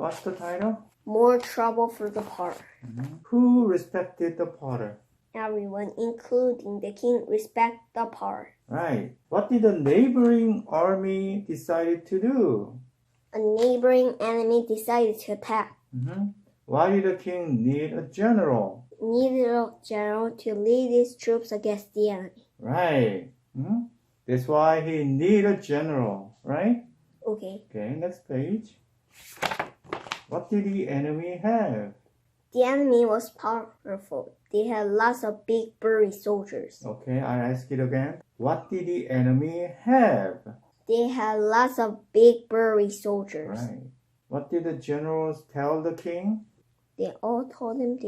What's the title? More trouble for the potter. Who respected the potter? Everyone, including the king, respect the potter. Right. What did the neighboring army decide to do? A neighboring enemy decided to attack. Why did the king need a general? Needed a general to lead his troops against the enemy. Right. That's why he needed a general, right? Okay. Okay, next page. What did the enemy have? The enemy was powerful. They had lots of big burly soldiers. Okay, I ask it again. What did the enemy have? They had lots of big burly soldiers. Right. What did the generals tell the king? They all told him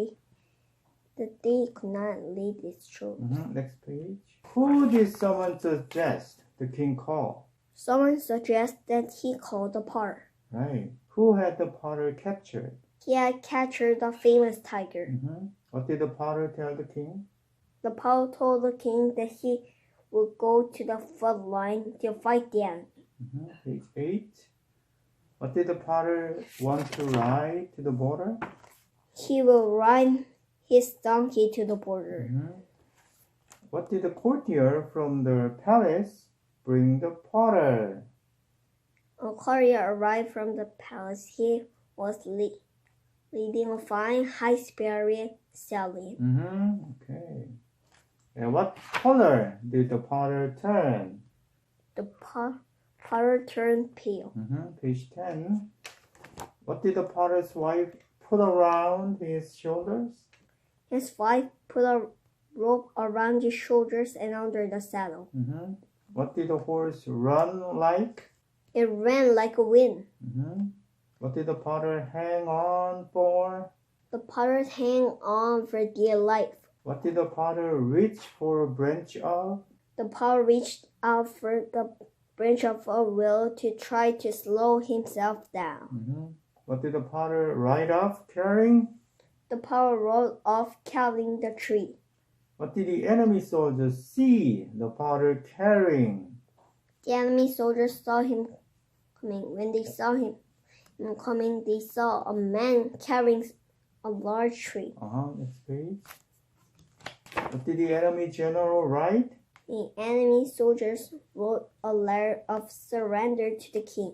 that they could not lead his troops. Next page. Who did someone suggest the king call? Someone suggested that he call the potter. Right. Who had the potter captured? He had captured the famous tiger. What did the potter tell the king? The potter told the king that he would go to the front line to fight the enemy. Page 8. What did the potter want to ride to the border? He will ride his donkey to the border. What did the courtier from the palace bring the potter? A courier arrived from the palace. He was leading a fine, high-spirited stallion. Okay. And what color did the potter turn? The potter turned pale. Page 10. What did the potter's wife put around his shoulders? His wife put a rope around his shoulders and under the saddle. What did the horse run like? It ran like a wind. What did the potter hang on for? The potter hung on for dear life. What did the potter reach for a branch of? The potter reached out for the branch of a willow to try to slow himself down. What did the potter ride off carrying? The potter rode off carrying the tree. What did the enemy soldiers see the potter carrying? The enemy soldiers saw him coming. When they saw him coming, they saw a man carrying a large tree. Next page. What did the enemy general write? The enemy soldiers wrote a letter of surrender to the king.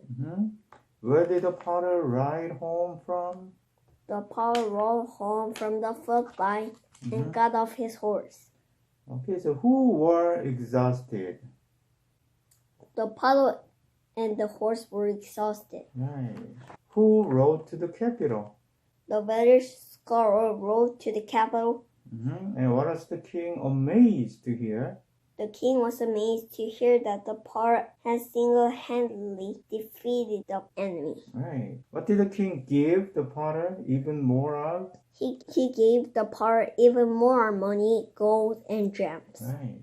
Where did the potter ride home from? The potter rode home from the front line and got off his horse. Okay, so who were exhausted? The potter and the horse were exhausted. Right. Who rode to the capital? The village scholar rode to the capital. And what was the king amazed to hear? The king was amazed to hear that the potter had single-handedly defeated the enemy. Right. What did the king give the potter even more of? He gave the potter even more money, gold, and gems. Right.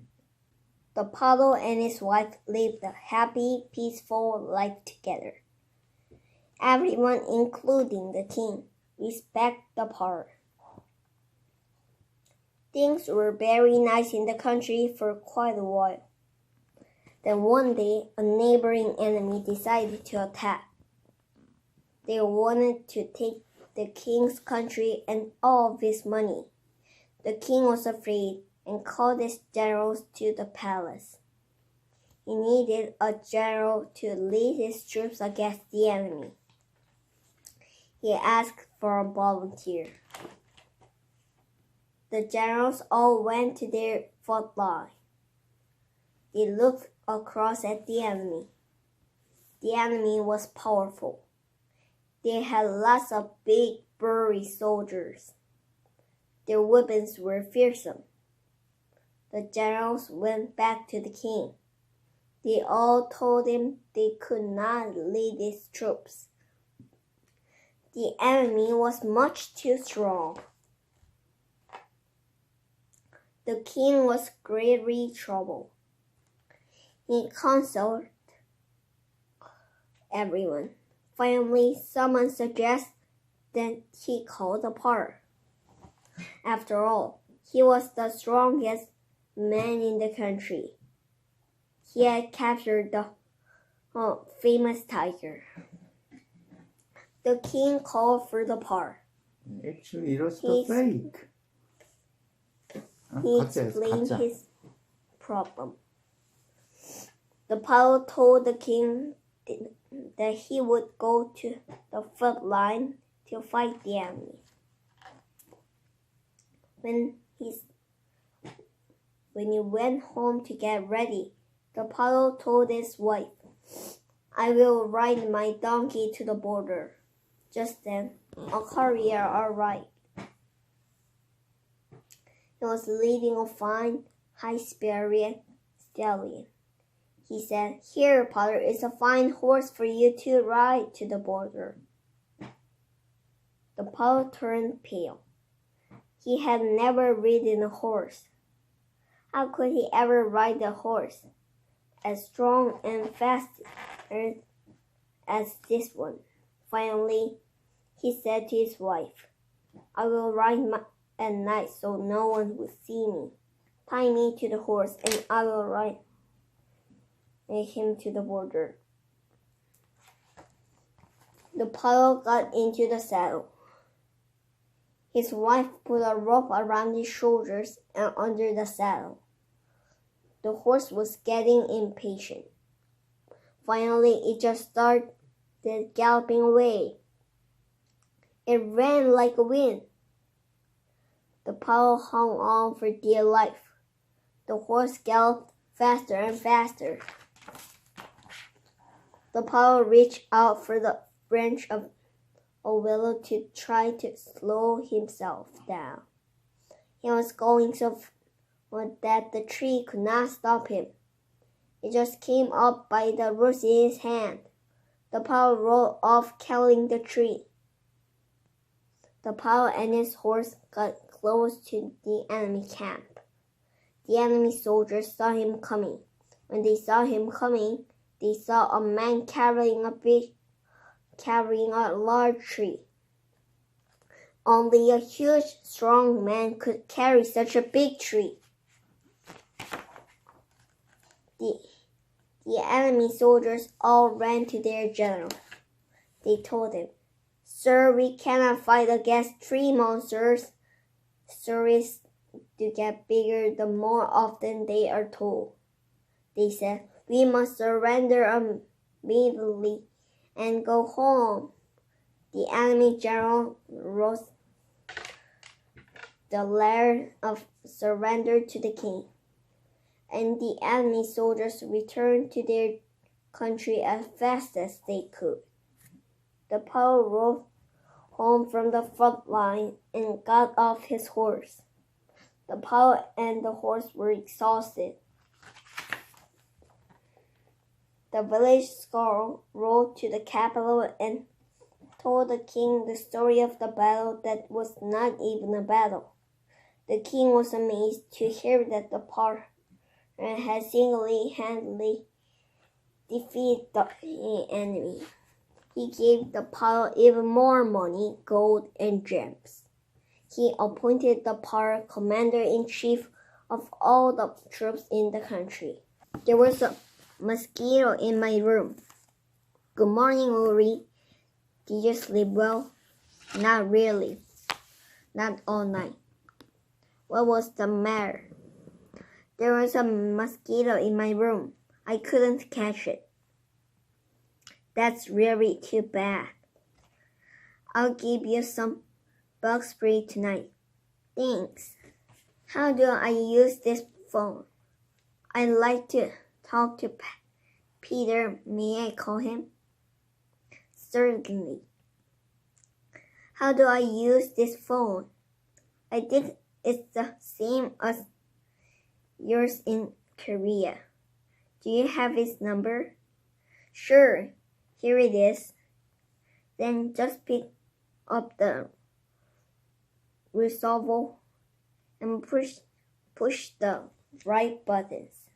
The potter and his wife lived a happy, peaceful life together. Everyone, including the king, respected the potter. Things were very nice in the country for quite a while. Then one day, a neighboring enemy decided to attack. They wanted to take the king's country and all of his money. The king was afraid and called his generals to the palace. He needed a general to lead his troops against the enemy. He asked for a volunteer. The generals all went to their front line. They looked across at the enemy. The enemy was powerful. They had lots of big, burly soldiers. Their weapons were fearsome. The generals went back to the king. They all told him they could not lead his troops. The enemy was much too strong. The king was greatly troubled. He consulted everyone. Finally, someone suggested that he call the potter. After all, he was the strongest man in the country. He had captured the famous tiger. The king called for the par. Actually, it was the fake. He explained his problem. The pilot told the king that he would go to the front line to fight the enemy. When he went home to get ready, the pilot told his wife, "I will ride my donkey to the border." Just then, a courier arrived. He was leading a fine, high-spirited stallion. He said, "Here, pilot, is a fine horse for you to ride to the border." The pilot turned pale. He had never ridden a horse. How could he ever ride a horse as strong and fast as this one? Finally, he said to his wife, "I will ride at night so no one will see me. Tie me to the horse and I will ride him to the border." The pilot got into the saddle. His wife put a rope around his shoulders and under the saddle. The horse was getting impatient. Finally, it just started galloping away. It ran like a wind. The pilot hung on for dear life. The horse galloped faster and faster. The pilot reached out for the branch of a willow to try to slow himself down. He was going so fast that the tree could not stop him. It just came up by the roots in his hand. The pilot rolled off, killing the tree. The pilot and his horse got close to the enemy camp. The enemy soldiers saw him coming. When they saw him coming, they saw a man carrying a large tree. Only a huge, strong man could carry such a big tree. The enemy soldiers all ran to their general. They told him, "Sir, we cannot fight against tree monsters." Stories do get bigger the more often they are told. They said, "We must surrender immediately and go home." The enemy general wrote the letter of surrender to the king, and the enemy soldiers returned to their country as fast as they could. The pilot rode home from the front line and got off his horse. The pilot and the horse were exhausted. The village scholar rode to the capital and told the king the story of the battle that was not even a battle. The king was amazed to hear that the pilot had single-handedly defeated the enemy. He gave the pilot even more money, gold, and gems. He appointed the pilot commander-in-chief of all the troops in the country. There was a mosquito in my room. "Good morning, Uri. Did you sleep well?" "Not really. Not all night." "What was the matter?" "There was a mosquito in my room. I couldn't catch it." "That's really too bad. I'll give you some bug spray tonight." "Thanks. How do I use this phone?" "I'd like to talk to Peter. May I call him?" "Certainly. How do I use this phone?" "I think it's the same as yours in Korea. Do you have his number?" "Sure. Here it is." "Then just pick up the receiver and push the right buttons."